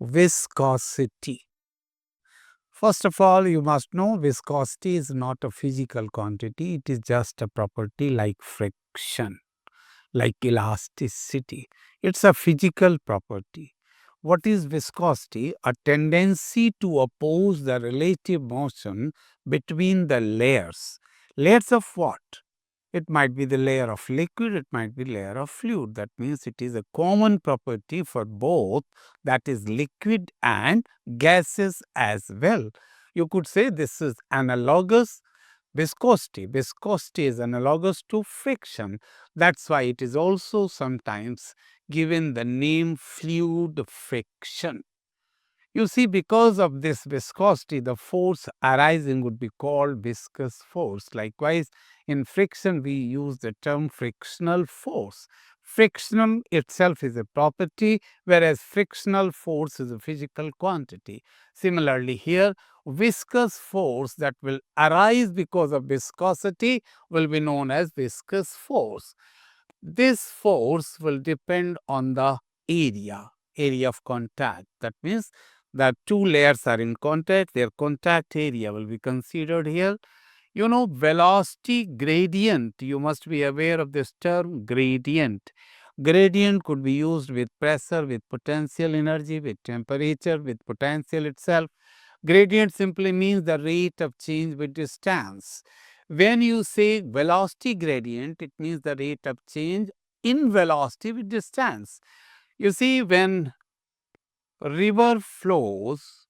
Viscosity. First of all, you must know viscosity is not a physical quantity, it is just a property like friction, like elasticity. It's a physical property. What is viscosity? A tendency to oppose the relative motion between the layers. Layers of what? It might be the layer of liquid, it might be layer of fluid. That means it is a common property for both, that is liquid and gases as well. You could say this is analogous viscosity. Viscosity is analogous to friction. That's why it is also sometimes given the name fluid friction. You see, because of this viscosity, the force arising would be called viscous force. Likewise, in friction, we use the term frictional force. Frictional itself is a property, whereas frictional force is a physical quantity. Similarly, here, viscous force that will arise because of viscosity will be known as viscous force. This force will depend on the area of contact. That means the two layers are in contact, their contact area will be considered here. You know, velocity gradient, you must be aware of this term gradient. Gradient could be used with pressure, with potential energy, with temperature, with potential itself. Gradient simply means the rate of change with distance. When you say velocity gradient, it means the rate of change in velocity with distance. You see, when river flows,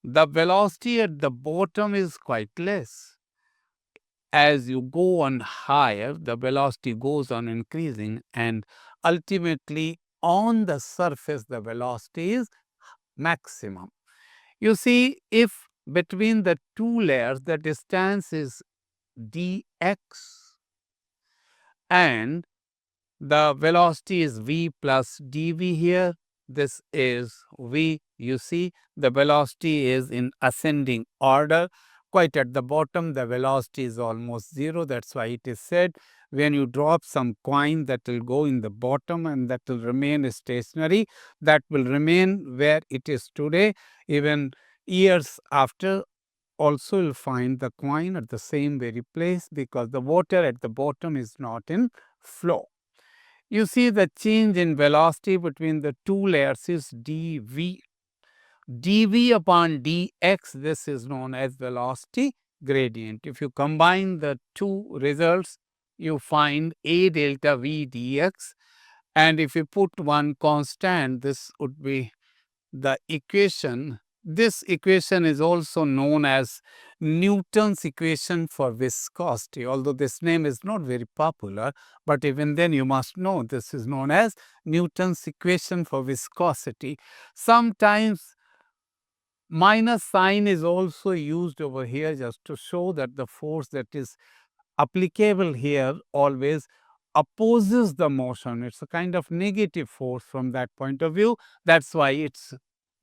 the velocity at the bottom is quite less. As you go on higher, the velocity goes on increasing, and ultimately on the surface, the velocity is maximum. You see, if between the two layers, the distance is dx and the velocity is v plus dv here, this is v. You see, the velocity is in ascending order. Quite at the bottom, the velocity is almost zero. That's why it is said when you drop some coin, that will go in the bottom and that will remain stationary. That will remain where it is today. Even years after, also you'll find the coin at the same very place, because the water at the bottom is not in flow. You see, the change in velocity between the two layers is dv. dv upon dx, this is known as velocity gradient. If you combine the two results, you find a delta v dx, and if you put one constant, this would be the equation. This equation is also known as Newton's equation for viscosity, although this name is not very popular, but even then you must know this is known as Newton's equation for viscosity. Sometimes minus sign is also used over here just to show that the force that is applicable here always opposes the motion. It's a kind of negative force from that point of view. That's why it's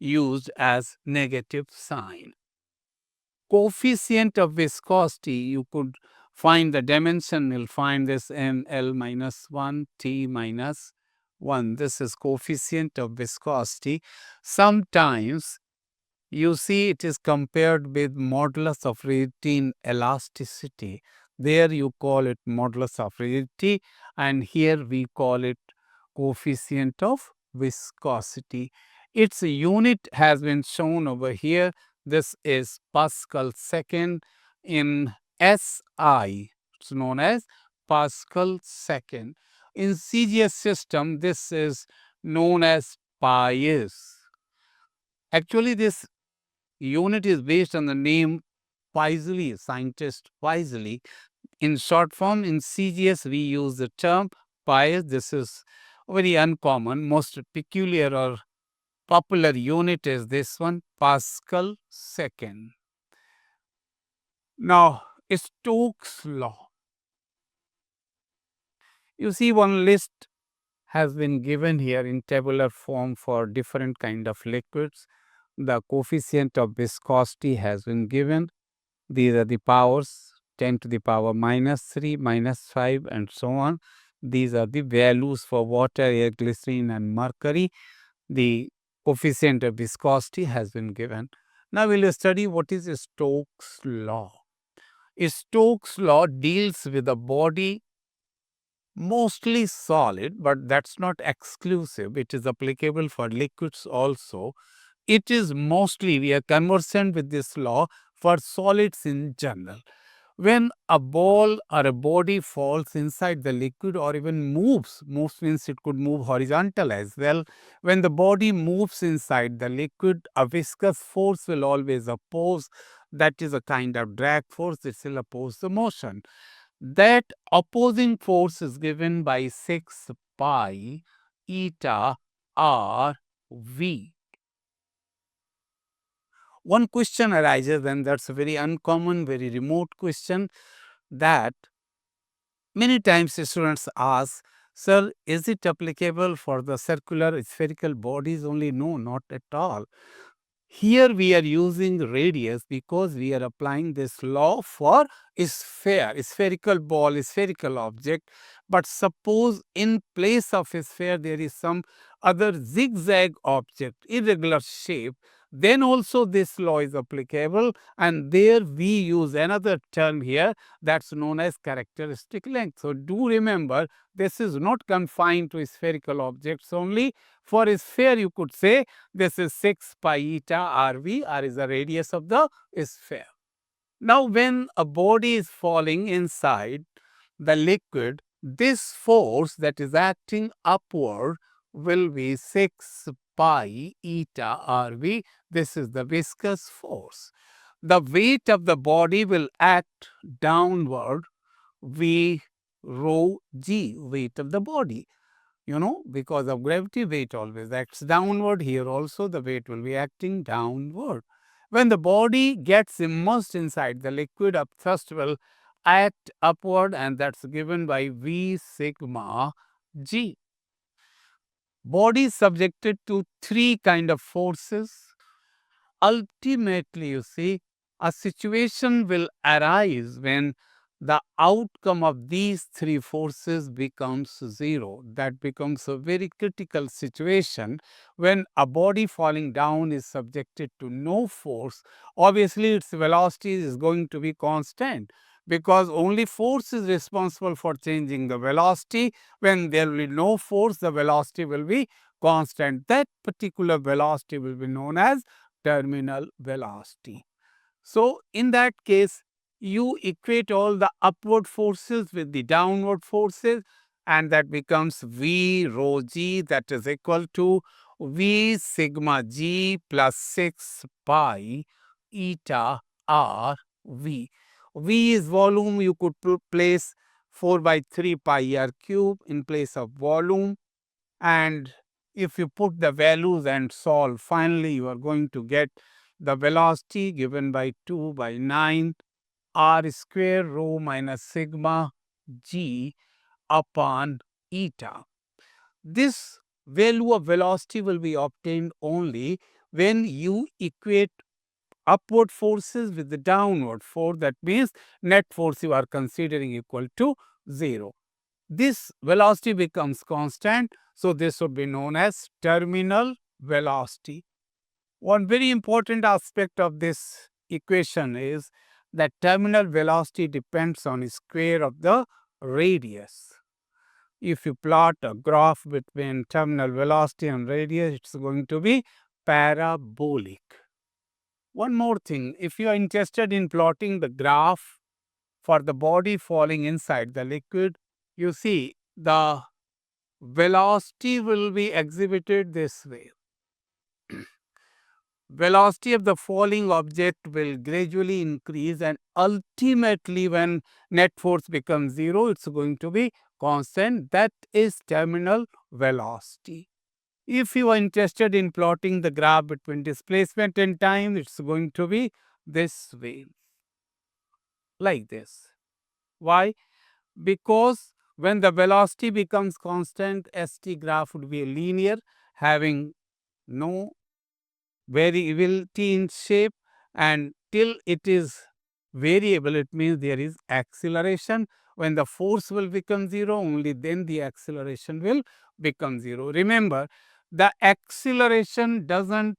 used as negative sign. Coefficient of viscosity, you could find the dimension, you'll find this in L minus 1, T minus 1. This is coefficient of viscosity. Sometimes you see it is compared with modulus of rigidity in elasticity. There you call it modulus of rigidity, and here we call it coefficient of viscosity. Its unit has been shown over here. This is Pascal second in SI. It's known as Pascal second. In CGS system, this is known as pies. Actually, this unit is based on the name Paisley, scientist Paisley. In short form, in CGS, we use the term pies. This is very uncommon. Most peculiar or popular unit is this one, Pascal second. Now, Stokes' law. You see, one list has been given here in tabular form for different kind of liquids. The coefficient of viscosity has been given. These are the powers, 10 to the power minus 3, minus 5, and so on. These are the values for water, air, glycerin, and mercury. The coefficient of viscosity has been given. Now we will study what is Stokes' law. Stokes' law deals with a body mostly solid, but that's not exclusive. It is applicable for liquids also. It is mostly, we are conversant with this law for solids in general. When a ball or a body falls inside the liquid or even moves means it could move horizontal as well. When the body moves inside the liquid, a viscous force will always oppose. That is a kind of drag force, it will oppose the motion. That opposing force is given by 6 pi eta r v. One question arises, and that's a very uncommon, very remote question, that many times students ask, sir, is it applicable for the circular spherical bodies only? No, not at all. Here we are using radius because we are applying this law for sphere, spherical ball, spherical object. But suppose in place of a sphere there is some other zigzag object, irregular shape, then also this law is applicable, and there we use another term here that's known as characteristic length. So do remember, this is not confined to spherical objects only. For a sphere you could say this is 6 pi eta rv, r is the radius of the sphere. Now when a body is falling inside the liquid, this force that is acting upward will be 6 pi eta rv. This is the viscous force. The weight of the body will act downward, v rho g, weight of the body. Because of gravity, weight always acts downward. Here also the weight will be acting downward. When the body gets immersed inside the liquid, a thrust will act upward, and that's given by V sigma G. Body is subjected to 3 kind of forces. Ultimately, you see, a situation will arise when the outcome of these 3 forces becomes 0. That becomes a very critical situation when a body falling down is subjected to no force. Obviously, its velocity is going to be constant, because only force is responsible for changing the velocity. When there will be no force, the velocity will be constant. That particular velocity will be known as terminal velocity. So in that case, you equate all the upward forces with the downward forces, and that becomes V rho g, that is equal to V sigma g plus 6 pi eta r v. V is volume. You could place 4 by 3 pi r cube in place of volume, and if you put the values and solve, finally you are going to get the velocity given by 2 by 9 r square rho minus sigma g upon eta. This value of velocity will be obtained only when you equate upward forces with the downward force. That means net force you are considering equal to 0. This velocity becomes constant, so this would be known as terminal velocity. One very important aspect of this equation is that terminal velocity depends on the square of the radius. If you plot a graph between terminal velocity and radius, it's going to be parabolic. One more thing, if you are interested in plotting the graph for the body falling inside the liquid, you see the velocity will be exhibited this way. Velocity of the falling object will gradually increase, and ultimately when net force becomes 0, it's going to be constant. That is terminal velocity. If you are interested in plotting the graph between displacement and time, it's going to be this way, like this. Why? Because when the velocity becomes constant, ST graph would be linear, having no variability in shape, and till it is variable, it means there is acceleration. When the force will become 0, only then the acceleration will become 0. Remember, the acceleration doesn't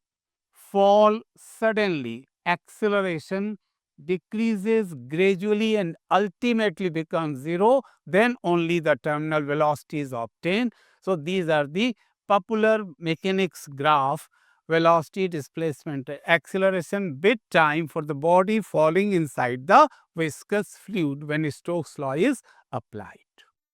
fall suddenly. Acceleration decreases gradually and ultimately becomes zero. Then only the terminal velocity is obtained. So, these are the popular mechanics graph: velocity, displacement, acceleration, bit time for the body falling inside the viscous fluid when Stokes' law is applied.